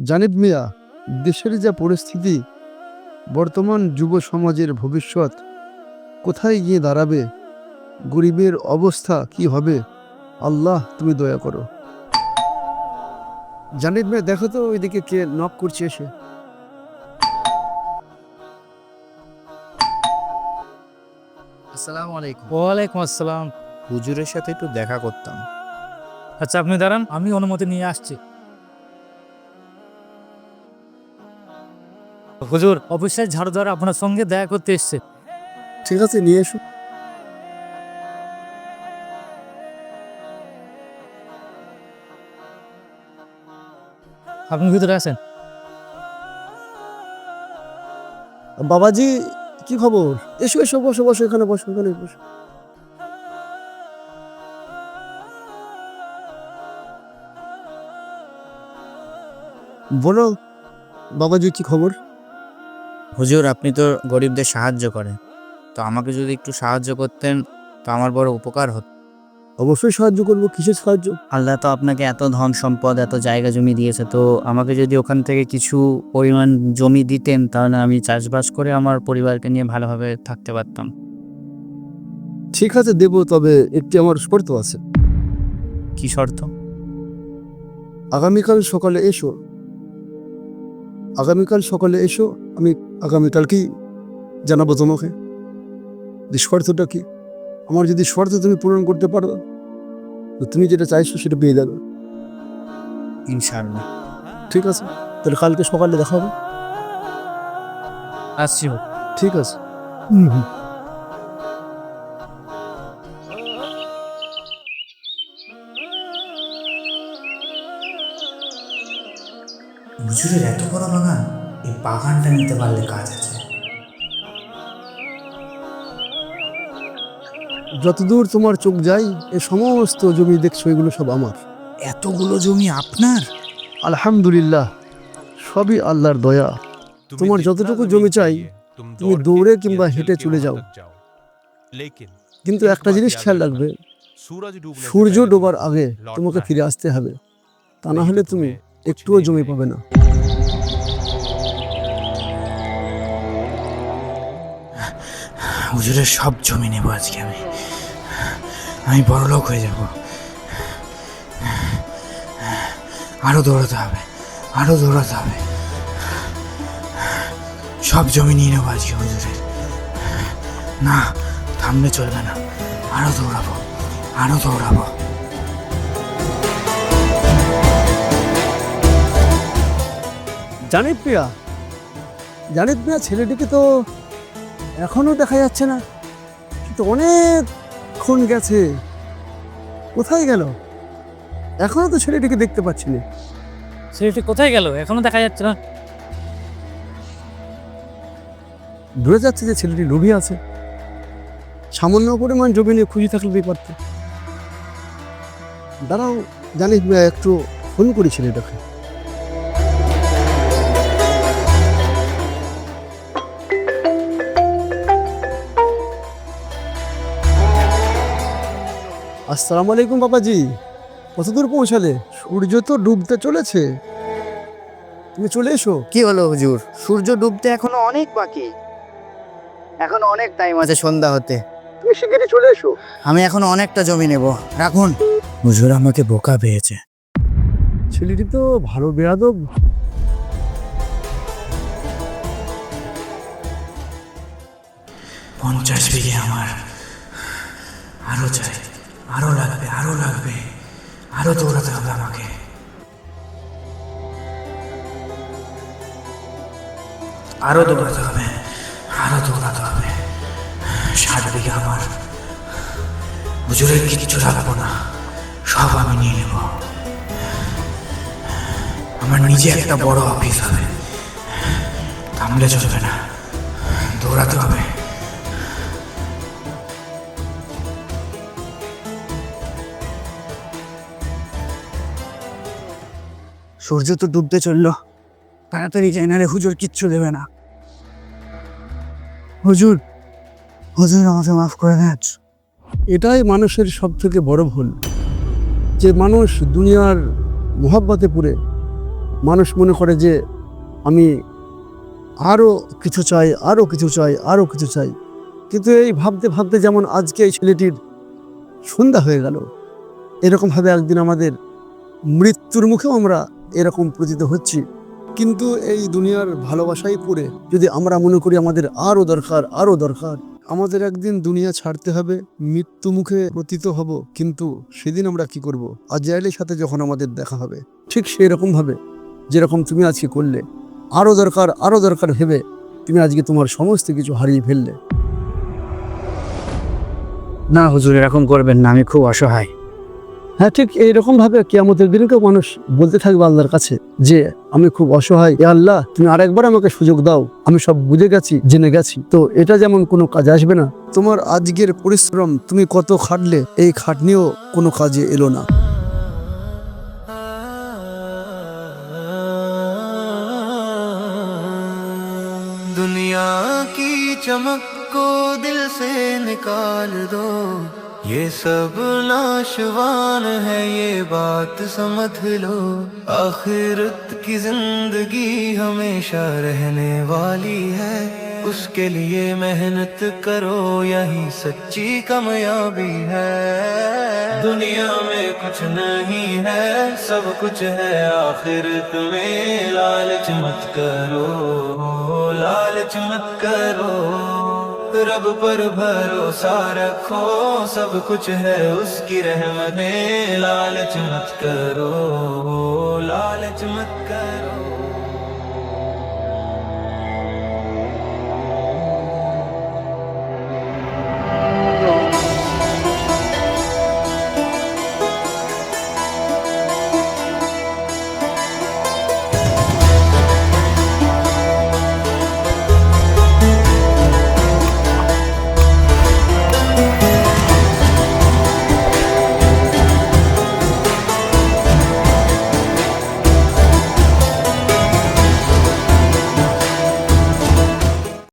জানিব মিয়া, দেশের যা পরিস্থিতি, বর্তমান যুব সমাজের ভবিষ্যৎ কোথায় গিয়ে দাঁড়াবে, গরিবের অবস্থা কি হবে, আল্লাহ তুমি দয়া করো। জানিব মিয়া, দেখো তো ওইদিকে কে নক করছে এসে। আসসালামু আলাইকুম। ওয়ালাইকুম আসসালাম। হুজুরের সাথে একটু দেখা করতাম। আচ্ছা, আপনি দাঁড়ান, আমি অনুমতি নিয়ে আসছি। হুজুর, অফিসের ঝাড়ুদার আপনার সঙ্গে দেখা করতে এসছে। ঠিক আছে, নিয়ে এসো। আপনি ভিতরে আছেন? বাবাজি, কি খবর? এসো এসো, বসো বসো, এখানে বসো, এখানে বসো। বলো বাবাজি, কি খবর? হুজুর, আপনি তো গরিবদের সাহায্য করেন, তো আমাকে যদি একটু সাহায্য করতেন তো আমার বড় উপকার হতো। অবশ্যই সাহায্য করবো। কিসের সাহায্য? আল্লাহ তো আপনাকে এত ধন সম্পদ, এত জায়গা জমি দিয়েছে, তো আমাকে যদি ওখান থেকে কিছু পরিমাণ জমি দিতেন তাহলে আমি চাষবাস করে আমার পরিবারকে নিয়ে ভালোভাবে থাকতে পারতাম। ঠিক আছে, দেবো, তবে একটি আমার শর্ত আছে। কি শর্ত? আগামীকাল সকালে এসো। আগামীকাল সকালে এসো, আমি আগামীকালকেই জানাবো তোমাকে যে শর্তটা কি। আমার যদি শর্ত তুমি পূরণ করতে পারো তো তুমি যেটা চাইছো সেটা পেয়ে যাবে। ইনশাআল্লাহ। ঠিক আছে, তাহলে কালকে সকালে দেখা হবে। আসছি। ঠিক আছে। হুজুরের এত বড় বাগান, এই বাগানটা নিতে পারলে কাজ আছে। যতদূর তোমার চোখ যায়, এ সমস্ত জমি দেখছো, এগুলো সব আমার। এতগুলো জমি আপনার? আলহামদুলিল্লাহ, সবই আল্লাহর দয়া। তোমার যতটুকু জমি চাই তুমি দৌড়ে কিংবা হেঁটে চলে যাও, কিন্তু একটা জিনিস খেয়াল রাখবে, সূর্য ডোবার আগে তোমাকে ফিরে আসতে হবে, তা না হলে তুমি একটুও জমি পাবে না। হুজুরের সব জমি নেব আজকে আমি বড়লোক হয়ে যাব। আরো দৌড়াতে হবে, আরো দৌড়াতে হবে। সব জমি নিয়ে নেবো আজকে হুজুরের। না, থামলে চলবে না, আরো দৌড়াবো, আরো দৌড়াবো। জানিব মিয়া, জানিব মিয়া, ছেলেটিকে তো এখনো দেখা যাচ্ছে না, কিন্তু অনেকক্ষণ গেছে। কোথায় গেল? এখনো তো ছেলেটিকে দেখতে পাচ্ছি না। ছেলেটি কোথায় গেল? এখনো দেখা যাচ্ছে না। ধরে যাচ্ছে যে ছেলেটি লোভী আছে, সামান্য পরিমাণ জমি নিয়ে খুঁজে থাকলেই পারত। দাঁড়াও, জানিব মিয়া, একটু ফোন করি ছেলেটাকে। আসসালামু আলাইকুম বাবাজি, কতদূর পৌঁছালে? সূর্য তো ডুবতে চলেছে, তুমি চলে এসো। কি হলো হুজুর? সূর্য ডুবতে এখনো অনেক বাকি, এখনো অনেক টাইম আছে সন্ধ্যা হতে। তুমি শিগগিরই চলে এসো। আমি এখনো অনেকটা জমি নেব, রাখুন। হুজুর আমাকে বোকা পেয়েছে। ছেলেটি তো ভালো বেয়াদব। পঞ্চাশ বিঘে আমার, আরো চাই, আরো লাগবে, আরো লাগবে, আরো দৌড়াতে হবে আমাকে। আরো দৌড়াতে হবে, আরো দৌড়াতে হবে। 60 বিঘা আমার। হুজুরের কিচ্ছু রাখবো না, সব আমি নিয়ে নেব। আমার নিজে একটা বড় অফিস হবে, থামলে চলবে না, দৌড়াতে হবে। সূর্য তো ডুবতে চললো, তাড়াতাড়ি যাই, না রে হুজুর কিচ্ছু দেবে না। হুজুর, হুজুর আমাকে মাফ করে দেন। এটাই মানুষের সব থেকে বড় ভুল, যে মানুষ দুনিয়ার মোহাব্বতে পড়ে মানুষ মনে করে যে আমি আরও কিছু চাই, আরও কিছু চাই, আরও কিছু চাই। কিন্তু এই ভাবতে ভাবতে যেমন আজকে এই ছেলেটির সন্ধ্যা হয়ে গেল, এরকমভাবে একদিন আমাদের মৃত্যুর মুখেও আমরা এরকম প্রতীত হচ্ছি। কিন্তু এই দুনিয়ার ভালোবাসাই পড়ে যদি আমরা মনে করি আমাদের আরও দরকার, আরও দরকার, আমাদের একদিন দুনিয়া ছাড়তে হবে, মৃত্যু মুখে পতিত হব। কিন্তু সেদিন আমরা কি করব? আজরাইলের সাথে যখন আমাদের দেখা হবে, ঠিক সেই রকমভাবে যেরকম তুমি আজকে করলে, আরও দরকার, আরও দরকার ভেবে তুমি আজকে তোমার সমস্ত কিছু হারিয়ে ফেললে। না হুজুর, এরকম করবেন না, আমি খুব অসহায়। হ্যাঁ, ঠিক এইরকমভাবে কিয়ামতের দিনকেও মানুষ বলতে থাকবে আল্লাহর কাছে যে আমি খুব অসহায়, এ আল্লাহ তুমি আরেকবার আমাকে সুযোগ দাও, আমি সব বুঝে গেছি, জেনে গেছি। তো এটা যেমন কোনো কাজে আসবে না। তোমার আজকের পরিশ্রম তুমি কত খাটলে, এই খাটনিও কোনো কাজে এলো না। दुनिया की चमक को दिल से निकाल दो, ये सब नाशवान है, ये बात समझ लो। आखिरत की जिंदगी हमेशा रहने वाली है, उसके लिए मेहनत करो, यही सच्ची कामयाबी है। दुनिया में कुछ नहीं है, सब कुछ है आखिरत में। लालच मत करो, लालच मत करो, रब पर भरोसा रखो, सब कुछ है उसकी रहमत में। लालच मत करो, लालच मत करो।